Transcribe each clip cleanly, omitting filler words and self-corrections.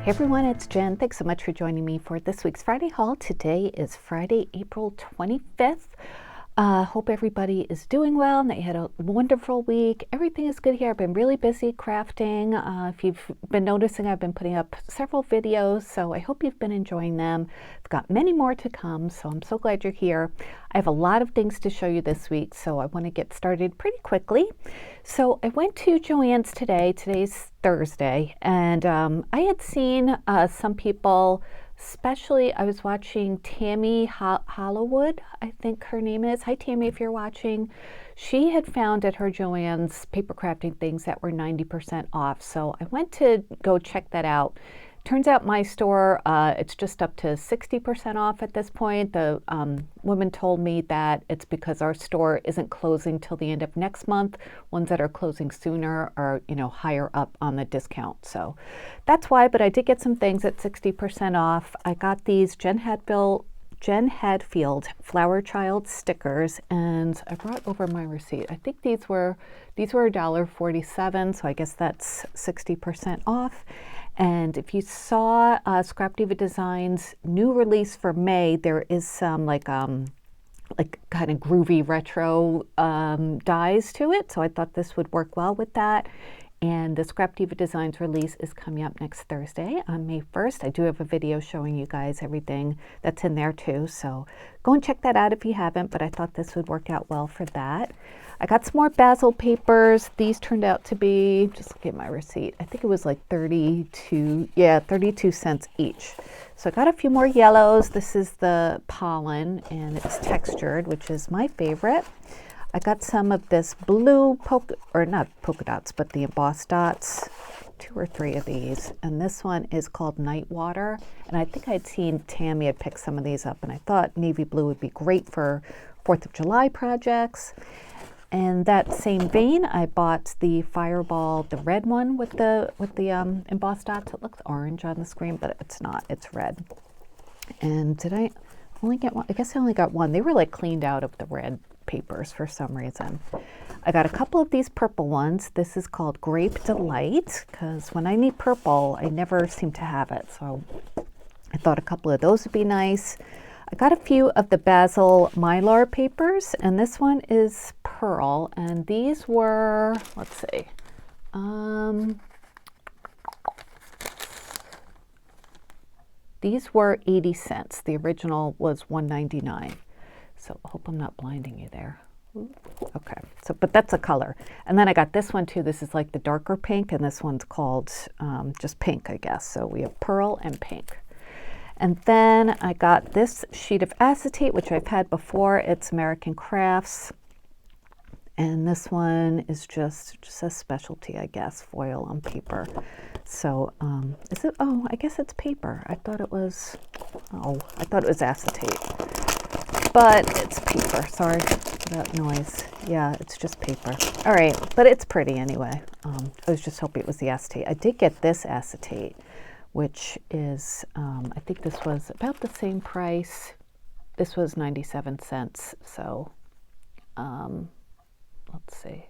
Hey everyone, it's Jen. Thanks so much for joining me for this week's Friday haul. Today is Friday, April 25th. Hope everybody is doing well and that you had a wonderful week. Everything is good here. I've been really busy crafting. If you've been noticing, I've been putting up several videos, so I hope you've been enjoying them. I've got many more to come, so I'm so glad you're here. I have a lot of things to show you this week, so I want to get started pretty quickly. So I went to Joann's today. Today's Thursday, and I had seen some people, especially I was watching Tammy Hollywood, I think her name is. Hi Tammy, if you're watching. She had found at her Joann's paper crafting things that were 90% off. So I went to go check that out. Turns out my store, it's just up to 60% off at this point. The woman told me that it's because our store isn't closing till the end of next month. Ones that are closing sooner are, higher up on the discount. So that's why, but I did get some things at 60% off. I got these Jen Hadfield Flower Child stickers, and I brought over my receipt. I think these were $1.47, so I guess that's 60% off. And if you saw Scrap Diva Designs' new release for May, there is some like kind of groovy retro dyes to it. So I thought this would work well with that. And the Scrap Diva Designs release is coming up next Thursday on May 1st. I do have a video showing you guys everything that's in there too. So go and check that out if you haven't, but I thought this would work out well for that. I got some more basil papers. These turned out to be, just look at my receipt, I think it was like 32 cents each. So I got a few more yellows. This is the pollen and it's textured, which is my favorite. I got some of this blue not polka dots, but the embossed dots, 2 or 3 of these. And this one is called Night Water. And I think I'd seen Tammy had picked some of these up, and I thought navy blue would be great for 4th of July projects. And that same vein, I bought the Fireball, the red one with the embossed dots. It looks orange on the screen, but it's not. It's red. And did I only get one? I guess I only got one. They were like cleaned out of the red papers for some reason. I got a couple of these purple ones. This is called Grape Delight, because when I need purple, I never seem to have it. So I thought a couple of those would be nice. I got a few of the Basil Mylar papers, and this one is Pearl, and these were, let's see, these were 80 cents. The original was $1.99. So I hope I'm not blinding you there. Okay, so, but that's a color. And then I got this one too. This is like the darker pink, and this one's called just pink, I guess. So we have Pearl and pink. And then I got this sheet of acetate, which I've had before. It's American Crafts. And this one is just a specialty, I guess, foil on paper. So is it, oh, I guess it's paper. I thought it was acetate. But it's paper. Sorry for that noise. Yeah, it's just paper. All right, but it's pretty anyway. I was just hoping it was the acetate. I did get this acetate, which is, I think this was about the same price. This was 97 cents. So let's see.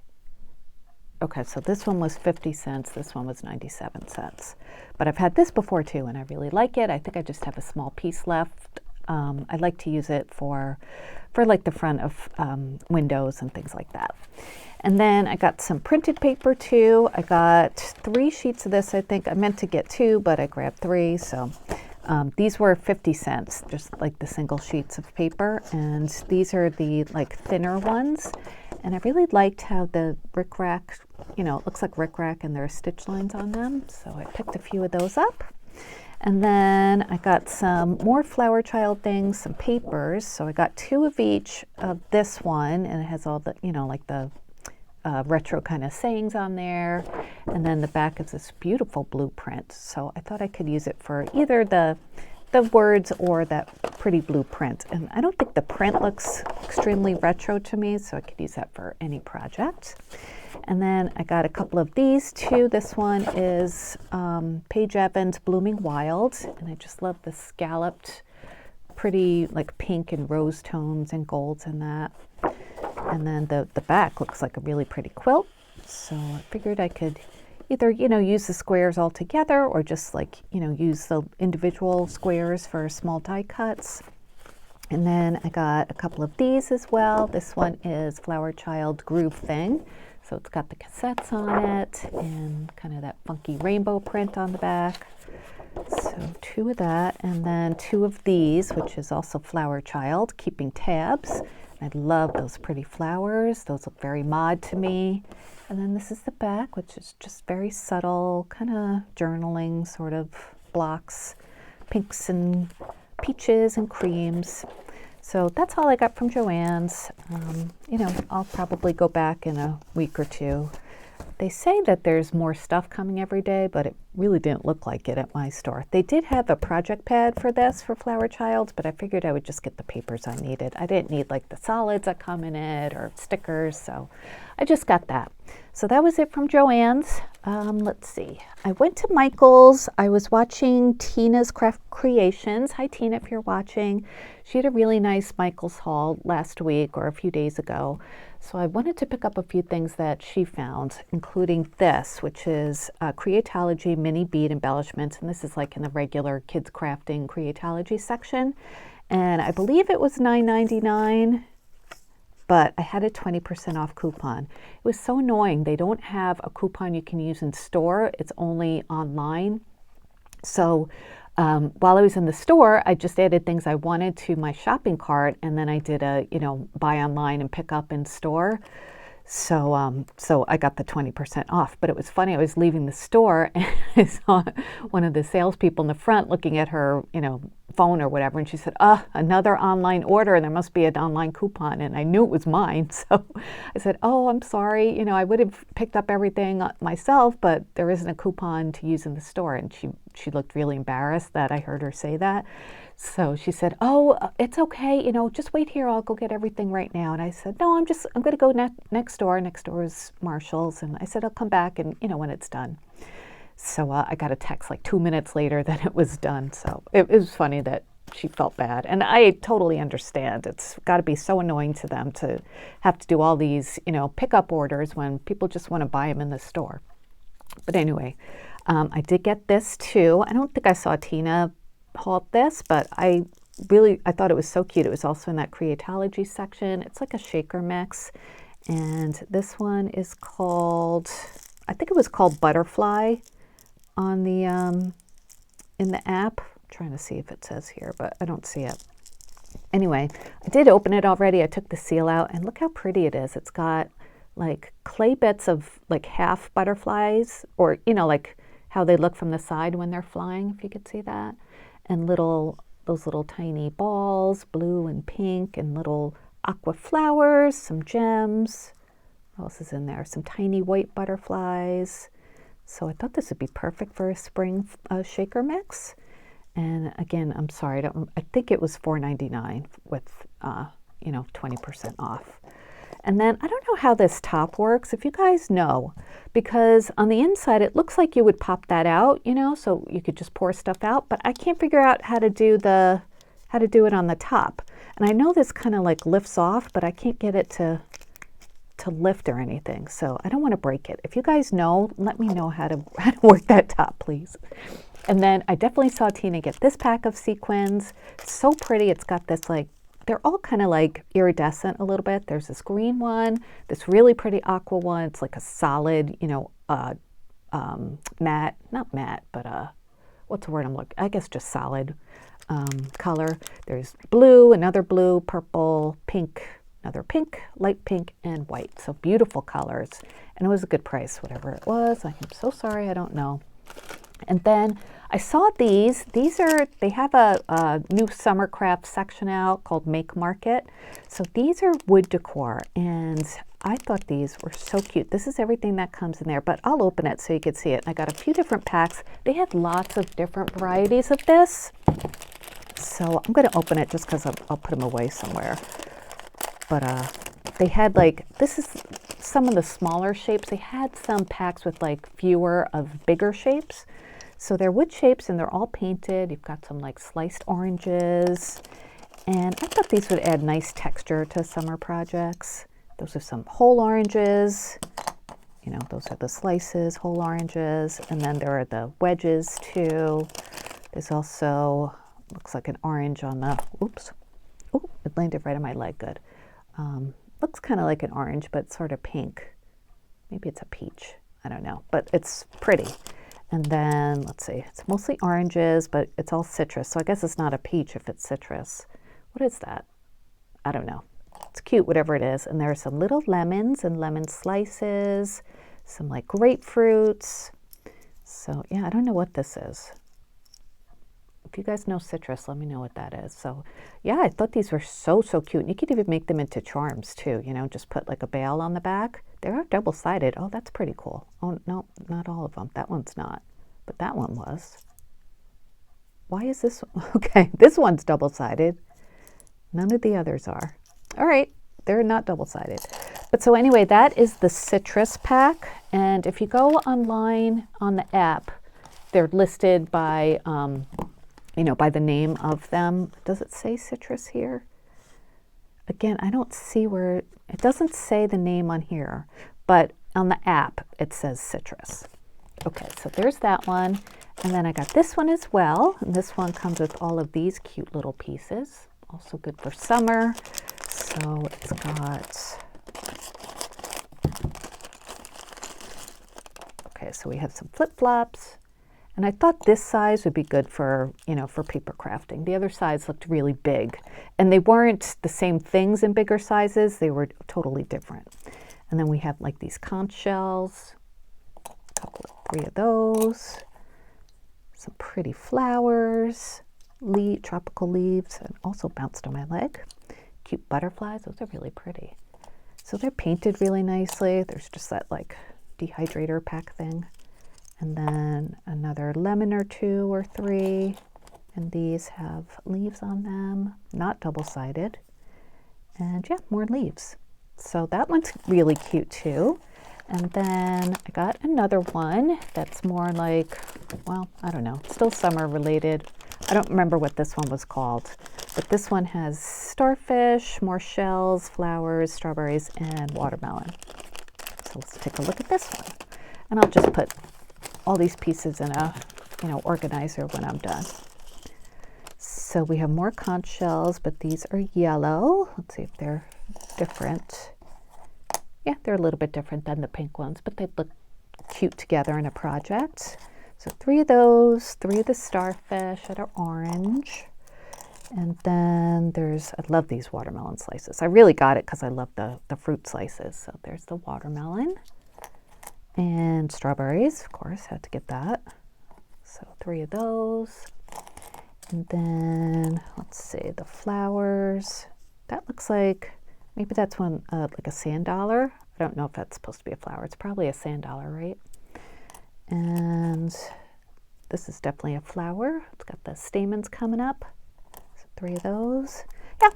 Okay, so this one was 50 cents. This one was 97 cents. But I've had this before too, and I really like it. I think I just have a small piece left. I like to use it for like the front of windows and things like that. And then I got some printed paper too. I got 3 sheets of this, I think. I meant to get 2, but I grabbed 3. So these were 50 cents, just like the single sheets of paper. And these are the like thinner ones. And I really liked how the rickrack, it looks like rickrack and there are stitch lines on them. So I picked a few of those up. And then I got some more Flower Child things, some papers. So I got 2 of each of this one, and it has all the, like the retro kind of sayings on there. And then the back is this beautiful blueprint. So I thought I could use it for either the words or that pretty blueprint. And I don't think the print looks extremely retro to me, so I could use that for any project. And then I got a couple of these too. This one is Paige Evans Blooming Wild, and I just love the scalloped, pretty like pink and rose tones and golds in that. And then the back looks like a really pretty quilt, so I figured I could either, you know, use the squares all together or just like, you know, use the individual squares for small die cuts. And then I got a couple of these as well. This one is Flower Child Groove Thing. So it's got the cassettes on it and kind of that funky rainbow print on the back. So 2 of that, and then 2 of these, which is also Flower Child, keeping tabs. I love those pretty flowers. Those look very mod to me. And then this is the back, which is just very subtle, kind of journaling sort of blocks, pinks and peaches and creams. So that's all I got from Joann's. You know, I'll probably go back in a week or 2. They say that there's more stuff coming every day, but it really didn't look like it at my store. They did have a project pad for this, for Flower Child, but I figured I would just get the papers I needed. I didn't need like the solids that come in it or stickers, so I just got that. So that was it from Joann's. Let's see. I went to Michael's. I was watching Tina's Craft Creations. Hi, Tina, if you're watching. She had a really nice Michael's haul last week or a few days ago. So I wanted to pick up a few things that she found, including this, which is Creatology Mini Bead Embellishments. And this is like in the regular Kids Crafting Creatology section. And I believe it was $9.99. But I had a 20% off coupon. It was so annoying. They don't have a coupon you can use in store. It's only online. So while I was in the store, I just added things I wanted to my shopping cart, and then I did a, you know, buy online and pick up in store. So so I got the 20% off. But it was funny. I was leaving the store and I saw one of the salespeople in the front looking at her, you know, phone or whatever, and she said, another online order, and there must be an online coupon. And I knew it was mine, so I said, oh, I'm sorry, you know, I would have picked up everything myself, but there isn't a coupon to use in the store. And she looked really embarrassed that I heard her say that. So she said, oh, it's okay, you know, just wait here, I'll go get everything right now. And I said, no, I'm going to go next door. Next door is Marshall's, and I said, I'll come back, and you know, when it's done. So I got a text like 2 minutes later that it was done. So it was funny that she felt bad. And I totally understand. It's got to be so annoying to them to have to do all these, you know, pickup orders when people just want to buy them in the store. But anyway, I did get this too. I don't think I saw Tina haul this, but I thought it was so cute. It was also in that Creatology section. It's like a shaker mix. And this one is called, I think it was called Butterfly on the in the app. I'm trying to see if it says here, but I don't see it. Anyway, I did open it already. I took the seal out, and look how pretty it is. It's got like clay bits of like half butterflies, or you know, like how they look from the side when they're flying, if you could see that, and those little tiny balls, blue and pink, and little aqua flowers, some gems. What else is in there? Some tiny white butterflies. So I thought this would be perfect for a spring shaker mix. And again, I'm sorry, I think it was $4.99 with, you know, 20% off. And then I don't know how this top works, if you guys know, because on the inside it looks like you would pop that out, you know, so you could just pour stuff out. But I can't figure out how to do it on the top. And I know this kind of like lifts off, but I can't get it to lift or anything. So I don't want to break it. If you guys know, let me know how to work that top, please. And then I definitely saw Tina get this pack of sequins. It's so pretty. It's got this like, they're all kind of like iridescent a little bit. There's this green one, this really pretty aqua one. It's like a solid, you know, matte, not matte, but what's the word I'm looking, I guess just solid color. There's blue, another blue, purple, pink, another pink, light pink, and white. So beautiful colors. And it was a good price, whatever it was. I'm so sorry, I don't know. And then I saw these. They have a new summer craft section out called Make Market. So these are wood decor, and I thought these were so cute. This is everything that comes in there, but I'll open it so you can see it. I got a few different packs. They had lots of different varieties of this. So I'm going to open it just because I'll put them away somewhere. But they had like, this is some of the smaller shapes. They had some packs with like fewer of bigger shapes. So they're wood shapes and they're all painted. You've got some like sliced oranges. And I thought these would add nice texture to summer projects. Those are some whole oranges. you know, those are the slices, whole oranges, and then there are the wedges too. There's also, looks like an orange on the, oops, oh, it landed right on my leg, good. Looks kind of like an orange, but sort of pink. Maybe it's a peach, I don't know, but it's pretty. And then, let's see, it's mostly oranges, but it's all citrus, so I guess it's not a peach if it's citrus. What is that? I don't know. It's cute, whatever it is. And there are some little lemons and lemon slices, some like grapefruits. So yeah, I don't know what this is. If you guys know citrus, let me know what that is. So yeah, I thought these were so cute. And you could even make them into charms too, you know, just put like a bale on the back. They are double-sided. Oh, that's pretty cool. Oh, no, not all of them. That one's not, but that one was. Why is this one? Okay, this one's double-sided. None of the others are. All right, they're not double-sided. But so anyway, that is the citrus pack. And if you go online on the app, they're listed by, you know, by the name of them. Does it say citrus here? Again, I don't see where, it doesn't say the name on here, but on the app, it says citrus. Okay, so there's that one. And then I got this one as well. And this one comes with all of these cute little pieces. Also good for summer. So it's got, okay, so we have some flip-flops. And I thought this size would be good for, you know, for paper crafting. The other size looked really big. And they weren't the same things in bigger sizes. They were totally different. And then we have like these conch shells, three of those, some pretty flowers, tropical leaves, and also bounced on my leg. Cute butterflies, those are really pretty. So they're painted really nicely. There's just that like dehydrator pack thing. And then another lemon or two or three. And these have leaves on them, not double-sided. And yeah, more leaves. So that one's really cute too. And then I got another one that's more like, well, I don't know, still summer related. I don't remember what this one was called, but this one has starfish, more shells, flowers, strawberries, and watermelon. So let's take a look at this one. And I'll just put all these pieces in a, you know, organizer when I'm done. So we have more conch shells, but these are yellow. Let's see if they're different. Yeah, they're a little bit different than the pink ones, but they look cute together in a project. So three of those, three of the starfish that are orange. And then there's, I love these watermelon slices. I really got it because I love the fruit slices. So there's the watermelon. And strawberries, of course, had to get that. So three of those. And then, let's see, the flowers. That looks like, maybe that's one, like a sand dollar. I don't know if that's supposed to be a flower. It's probably a sand dollar, right? And this is definitely a flower. It's got the stamens coming up. So three of those. Yeah,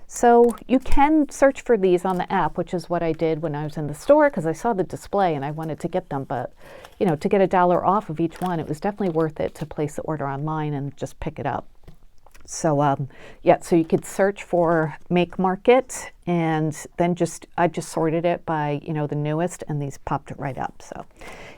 so you can search for these on the app, which is what I did when I was in the store because I saw the display and I wanted to get them. But, you know, to get $1 off of each one, it was definitely worth it to place the order online and just pick it up. So, yeah, so you could search for Make Market and then I just sorted it by, you know, the newest, and these popped it right up. So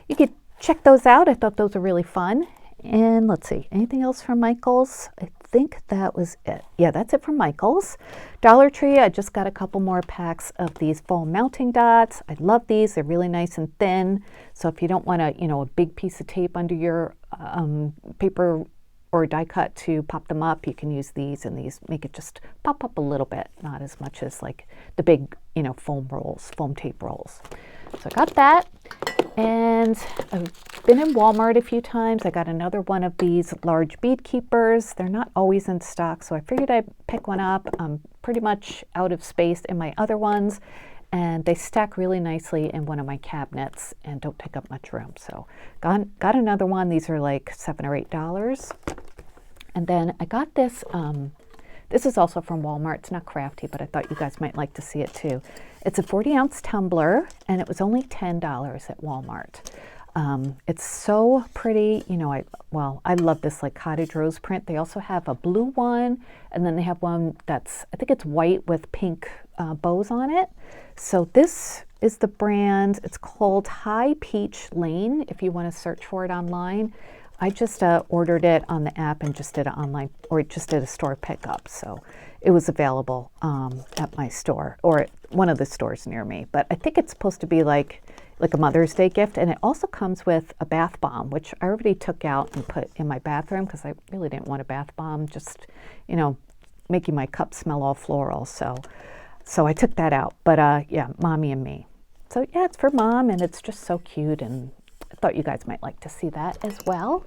you could check those out. I thought those were really fun. And let's see, anything else from Michael's? I think that was it. Yeah, that's it from Michael's. Dollar Tree, I just got a couple more packs of these foam mounting dots. I love these. They're really nice and thin. So if you don't want a, you know, a big piece of tape under your paper or die cut to pop them up, you can use these, and these make it just pop up a little bit, not as much as like the big, you know, foam tape rolls. So I got that, and I've been in Walmart a few times. I got another one of these large bead keepers. They're not always in stock, so I figured I'd pick one up. I'm pretty much out of space in my other ones, and they stack really nicely in one of my cabinets and don't take up much room. So got another one. These are like $7 or $8. And then I got this, this is also from Walmart. It's not crafty, but I thought you guys might like to see it too. It's a 40-ounce tumbler, and it was only $10 at Walmart. It's so pretty. You know, I love this like cottage rose print. They also have a blue one, and then they have one that's, I think it's white with pink bows on it. So this is the brand. It's called High Peach Lane if you want to search for it online. I just ordered it on the app and just did it online, or just did a store pickup. So it was available at my store, or at one of the stores near me. But I think it's supposed to be like a Mother's Day gift. And it also comes with a bath bomb, which I already took out and put in my bathroom because I really didn't want a bath bomb, just, you know, making my cup smell all floral. So I took that out. But yeah, Mommy and Me. So yeah, it's for Mom, and it's just so cute, and I thought you guys might like to see that as well.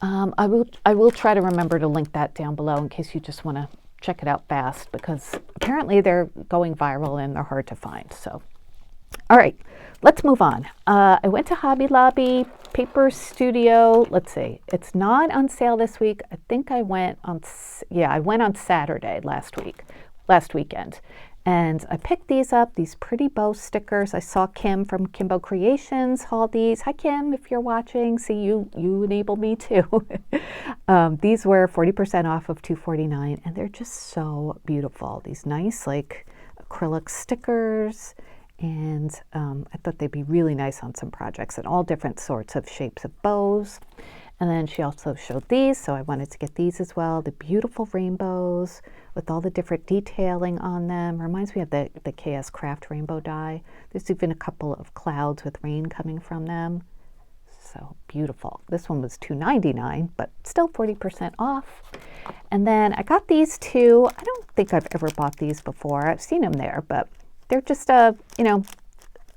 I will try to remember to link that down below in case you just want to check it out fast, because apparently they're going viral and they're hard to find. So, all right, let's move on. I went to Hobby Lobby, Paper Studio. Let's see, it's not on sale this week. I think I went on Saturday last weekend. And I picked these up, these pretty bow stickers. I saw Kim from Kimbo Creations haul these. Hi, Kim, if you're watching. See, you enable me too. These were 40% off of $2.49, and they're just so beautiful. These nice, like, acrylic stickers. And I thought they'd be really nice on some projects, and all different sorts of shapes of bows. And then she also showed these, so I wanted to get these as well. The beautiful rainbows with all the different detailing on them. Reminds me of the KSCraft rainbow die. There's even a couple of clouds with rain coming from them. So beautiful. This one was $2.99, but still 40% off. And then I got these two. I don't think I've ever bought these before. I've seen them there, but they're just,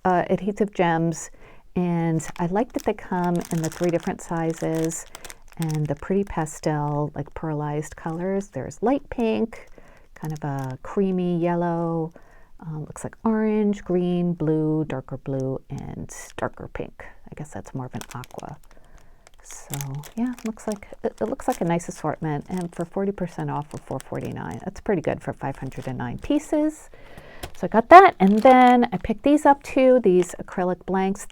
adhesive gems. And I like that they come in the 3 different sizes and the pretty pastel, like pearlized colors. There's light pink, kind of a creamy yellow, looks like orange, green, blue, darker blue, and darker pink. I guess that's more of an aqua. So yeah, it looks like a nice assortment, and for 40% off of $4.49, that's pretty good for 509 pieces. So I got that, and then I picked these up too, these acrylic blanks.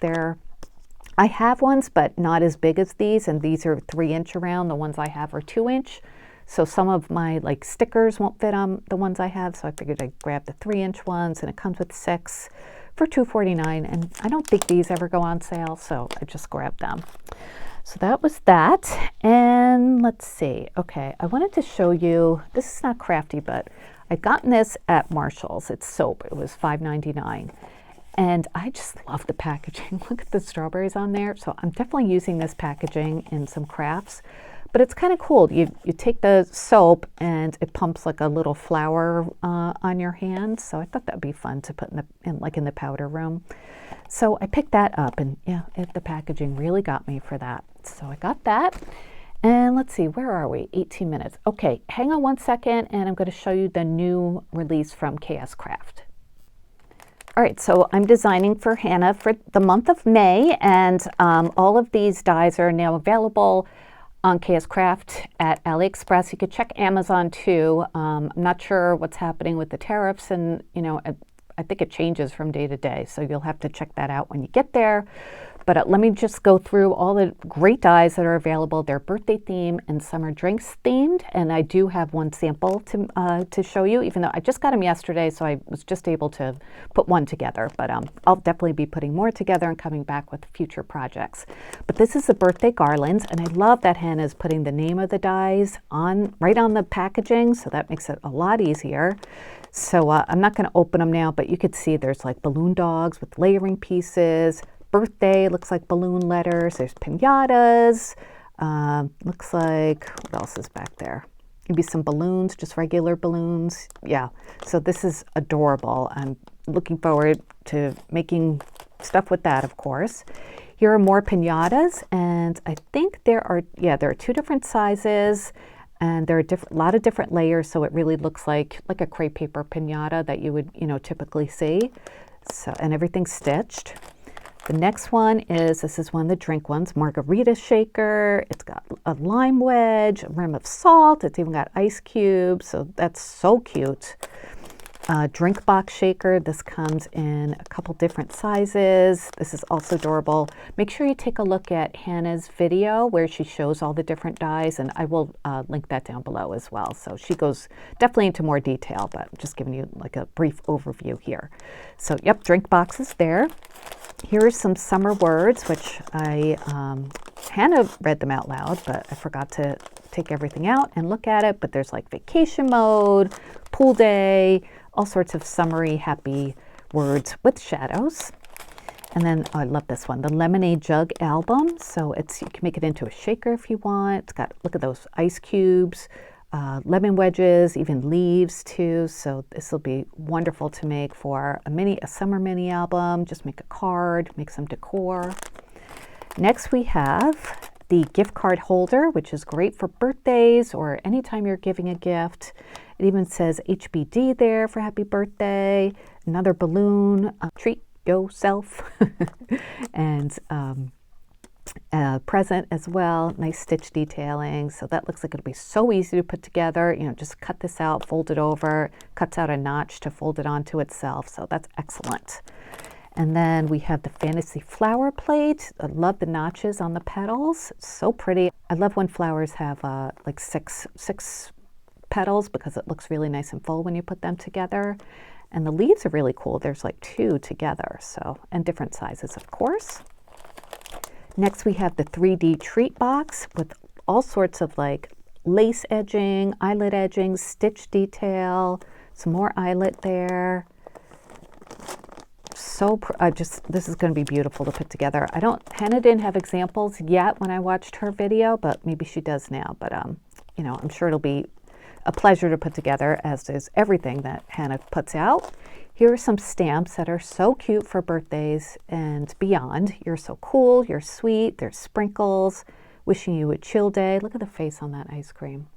I have ones, but not as big as these, and these are 3-inch around. The ones I have are 2-inch. So some of my like stickers won't fit on the ones I have, so I figured I'd grab the 3-inch ones, and it comes with 6 for $2.49, and I don't think these ever go on sale, so I just grabbed them. So that was that, and let's see. Okay, I wanted to show you, this is not crafty, but I'd gotten this at Marshall's. It's soap. It was $5.99. And I just love the packaging. Look at the strawberries on there. So I'm definitely using this packaging in some crafts. But it's kind of cool. You take the soap and it pumps like a little flower on your hand. So I thought that would be fun to put in the powder room. So I picked that up, and yeah, the packaging really got me for that. So I got that. And let's see, where are we? 18 minutes. Okay, hang on one second, and I'm going to show you the new release from KSCraft. All right, so I'm designing for Hannah for the month of May, and all of these dies are now available on KSCraft at AliExpress. You could check Amazon too. I'm not sure what's happening with the tariffs, and I think it changes from day to day, so you'll have to check that out when you get there. But let me just go through all the great dies that are available. They're birthday themed and summer drinks themed, and I do have one sample to show you, even though I just got them yesterday, so I was just able to put one together. But I'll definitely be putting more together and coming back with future projects. But this is the birthday garlands, and I love that Hannah's putting the name of the dies right on the packaging, so that makes it a lot easier. So I'm not going to open them now, but you could see there's like balloon dogs with layering pieces. Birthday looks like balloon letters. There's piñatas. Looks like, what else is back there? Maybe some balloons, just regular balloons. Yeah, so this is adorable. I'm looking forward to making stuff with that, of course. Here are more piñatas, and I think there are 2 different sizes, and there are a lot of different layers, so it really looks like a crepe paper piñata that you would typically see. So, and everything's stitched. The next one this is one of the drink ones, margarita shaker. It's got a lime wedge, a rim of salt. It's even got ice cubes, so that's so cute. drink box shaker. This comes in a couple different sizes. This is also adorable. Make sure you take a look at Hannah's video where she shows all the different dies, and I will link that down below as well. So she goes definitely into more detail, but I'm just giving you like a brief overview here. So yep, drink boxes there. Here are some summer words, which Hannah read them out loud, but I forgot to take everything out and look at it. But there's like vacation mode, pool day, all sorts of summery, happy words with shadows. And then, oh, I love this one, the Lemonade Jug album. So you can make it into a shaker if you want. It's got, look at those ice cubes, lemon wedges, even leaves too. So this will be wonderful to make for a summer mini album. Just make a card, make some decor. Next we have the gift card holder, which is great for birthdays or anytime you're giving a gift. It even says HBD there for happy birthday. Another balloon, treat yourself, and present as well. Nice stitch detailing. So that looks like it'll be so easy to put together. You know, just cut this out, fold it over, cuts out a notch to fold it onto itself. So that's excellent. And then we have the fantasy flower plate. I love the notches on the petals. It's so pretty. I love when flowers have like six petals because it looks really nice and full when you put them together. And the leaves are really cool. There's like 2 together, so, and different sizes, of course. Next we have the 3D treat box with all sorts of like lace edging, eyelet edging, stitch detail, some more eyelet there. So this is going to be beautiful to put together. Hannah didn't have examples yet when I watched her video, but maybe she does now. But you know, I'm sure it'll be a pleasure to put together, as is everything that Hannah puts out. Here are some stamps that are so cute for birthdays and beyond. You're so cool, you're sweet, there's sprinkles, wishing you a chill day. Look at the face on that ice cream.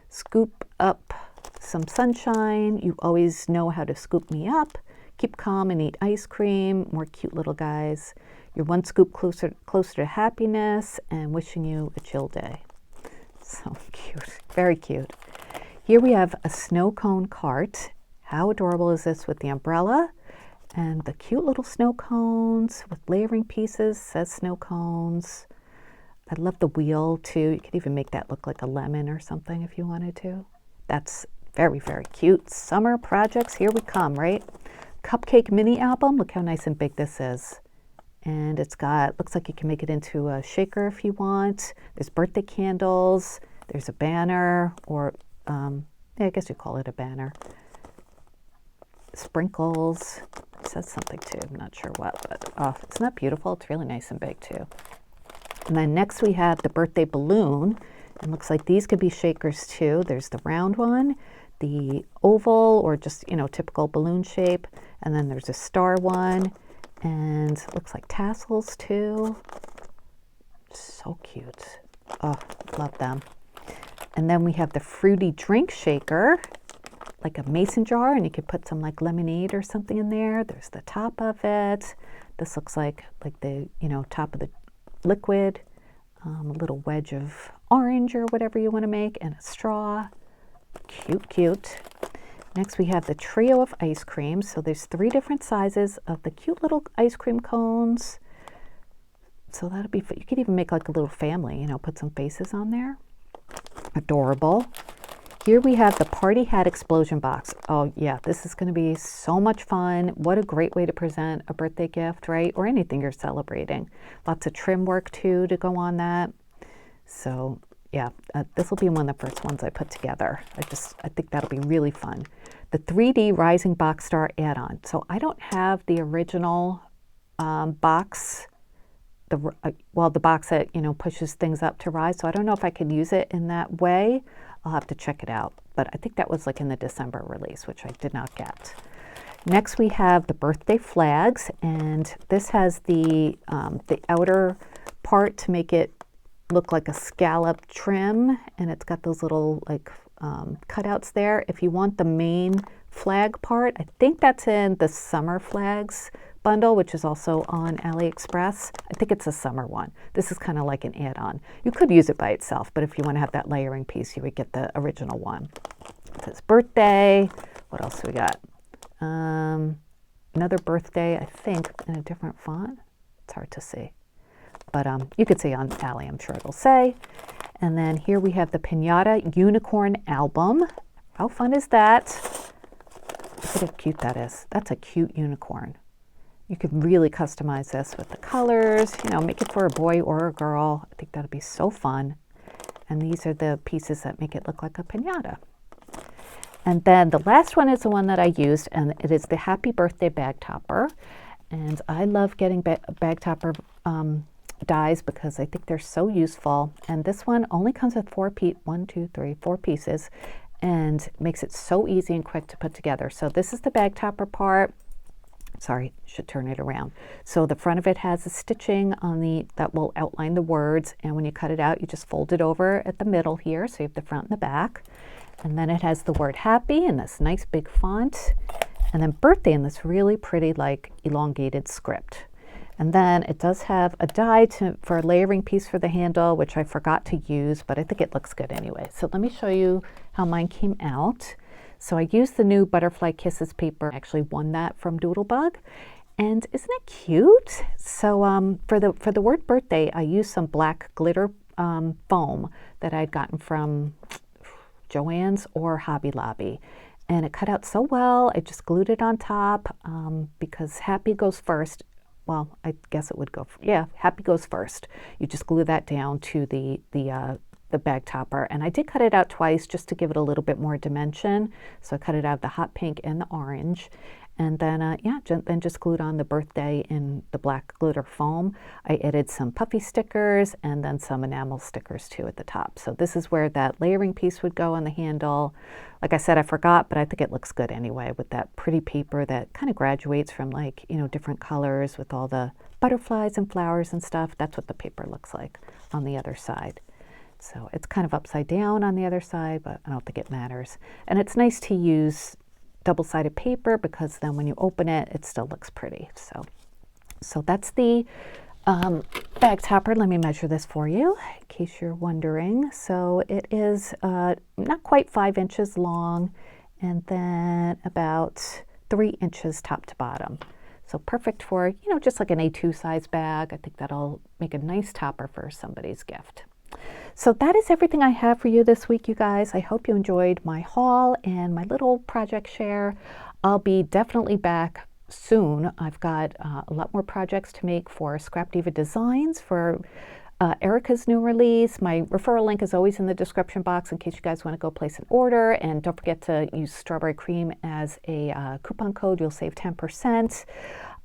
Scoop up some sunshine. You always know how to scoop me up. Keep calm and eat ice cream. More cute little guys. You're one scoop closer to happiness, and wishing you a chill day. So cute, very cute. Here we have a snow cone cart. How adorable is this with the umbrella and the cute little snow cones with layering pieces, says snow cones. I love the wheel too. You could even make that look like a lemon or something if you wanted to. That's very, very cute. Summer projects, here we come, right? Cupcake mini album. Look how nice and big this is. And it's got, looks like you can make it into a shaker if you want. There's birthday candles. There's a banner, or yeah, I guess you call it a banner. Sprinkles. It says something too. I'm not sure what, but oh, it's not beautiful. It's really nice and big too. And then next we have the birthday balloon. And looks like these could be shakers too. There's the round one, the oval, or just, you know, typical balloon shape. And then there's a star one, and looks like tassels too. So cute. Oh, love them. And then we have the fruity drink shaker, like a mason jar, and you could put some like lemonade or something in there. There's the top of it. This looks like the, you know, top of the liquid, a little wedge of orange or whatever you want to make, and a straw. Cute, cute. Next we have the trio of ice cream. So there's 3 different sizes of the cute little ice cream cones. So that'll be, you could even make like a little family, you know, put some faces on there. Adorable. Here we have the party hat explosion box. Oh yeah, this is going to be so much fun. What a great way to present a birthday gift, right? Or anything you're celebrating. Lots of trim work too to go on that. So yeah, this will be one of the first ones I put together. I think that'll be really fun. The 3D Rising Box Star add-on. So I don't have the original box, the box that, you know, pushes things up to rise. So I don't know if I can use it in that way. I'll have to check it out. But I think that was like in the December release, which I did not get. Next we have the birthday flags, and this has the outer part to make it look like a scallop trim, and it's got those little like cutouts there. If you want the main flag part, I think that's in the summer flags bundle, which is also on AliExpress. I think it's a summer one. This is kind of like an add-on. You could use it by itself, but if you want to have that layering piece, you would get the original one. It says birthday. What else do we got? Another birthday, I think, in a different font. It's hard to see. But you could see on Allie, I'm sure it'll say. And then here we have the Pinata Unicorn Album. How fun is that? Look at how cute that is. That's a cute unicorn. You could really customize this with the colors, you know, make it for a boy or a girl. I think that'll be so fun. And these are the pieces that make it look like a piñata. And then the last one is the one that I used, and it is the Happy Birthday Bag Topper. And I love getting bag topper dies because I think they're so useful. And this one only comes with 4 pieces, and makes it so easy and quick to put together. So this is the bag topper part. Sorry, should turn it around. So the front of it has a stitching on that will outline the words, and when you cut it out, you just fold it over at the middle here, so you have the front and the back. And then it has the word happy in this nice big font, and then birthday in this really pretty, like, elongated script. And then it does have a die for a layering piece for the handle, which I forgot to use, but I think it looks good anyway. So let me show you how mine came out. So I used the new Butterfly Kisses paper. I actually won that from Doodlebug. And isn't it cute? So for the word birthday, I used some black glitter foam that I'd gotten from Joann's or Hobby Lobby. And it cut out so well. I just glued it on top because happy goes first. Well, I guess it would go, happy goes first. You just glue that down to the bag topper. And I did cut it out twice just to give it a little bit more dimension. So I cut it out of the hot pink and the orange. And then, then just glued on the birthday in the black glitter foam. I added some puffy stickers and then some enamel stickers too at the top. So this is where that layering piece would go on the handle. Like I said, I forgot, but I think it looks good anyway with that pretty paper that kind of graduates from, like, you know, different colors with all the butterflies and flowers and stuff. That's what the paper looks like on the other side. So it's kind of upside down on the other side, but I don't think it matters. And it's nice to use double-sided paper because then when you open it, it still looks pretty. So that's the bag topper. Let me measure this for you in case you're wondering. So it is not quite 5 inches long, and then about 3 inches top to bottom. So perfect for, you know, just like an A2 size bag. I think that'll make a nice topper for somebody's gift. So that is everything I have for you this week, you guys. I hope you enjoyed my haul and my little project share. I'll be definitely back soon. I've got a lot more projects to make for Scrap Diva Designs for Erica's new release. My referral link is always in the description box in case you guys want to go place an order. And don't forget to use Strawberry Cream as a coupon code. You'll save 10%.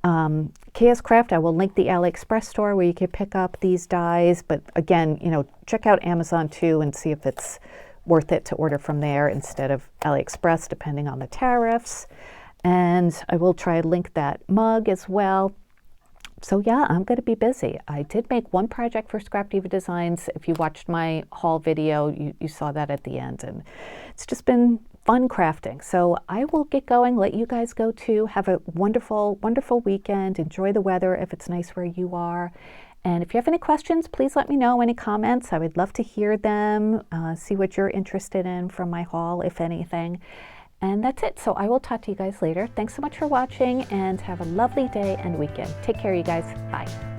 KSCraft, I will link the AliExpress store where you can pick up these dies. But again, you know, check out Amazon too and see if it's worth it to order from there instead of AliExpress, depending on the tariffs. And I will try to link that mug as well. So yeah, I'm going to be busy. I did make one project for Scrap Diva Designs. If you watched my haul video, you saw that at the end. And it's just been fun crafting. So I will get going, let you guys go too. Have a wonderful, wonderful weekend. Enjoy the weather if it's nice where you are. And if you have any questions, please let me know, any comments. I would love to hear them, see what you're interested in from my haul, if anything. And that's it. So I will talk to you guys later. Thanks so much for watching and have a lovely day and weekend. Take care, you guys. Bye.